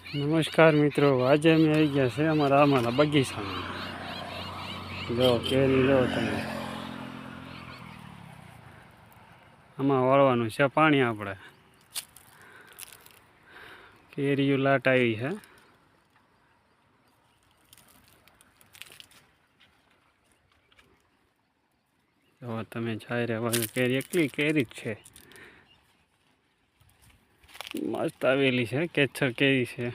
નમસ્કાર મિત્રો, આજે અમે આવી ગયા છે અમારા બગીચામાં. જો કેરી જો તમે, આમાં વાળવાનું છે પાણી. આપણે કેરીયું લાટ આવી છે. જો તમે જાય રહ્યા કેરી, એકલી કેરી જ છે, મસ્ત આવેલી છે. કેસર કેરી છે.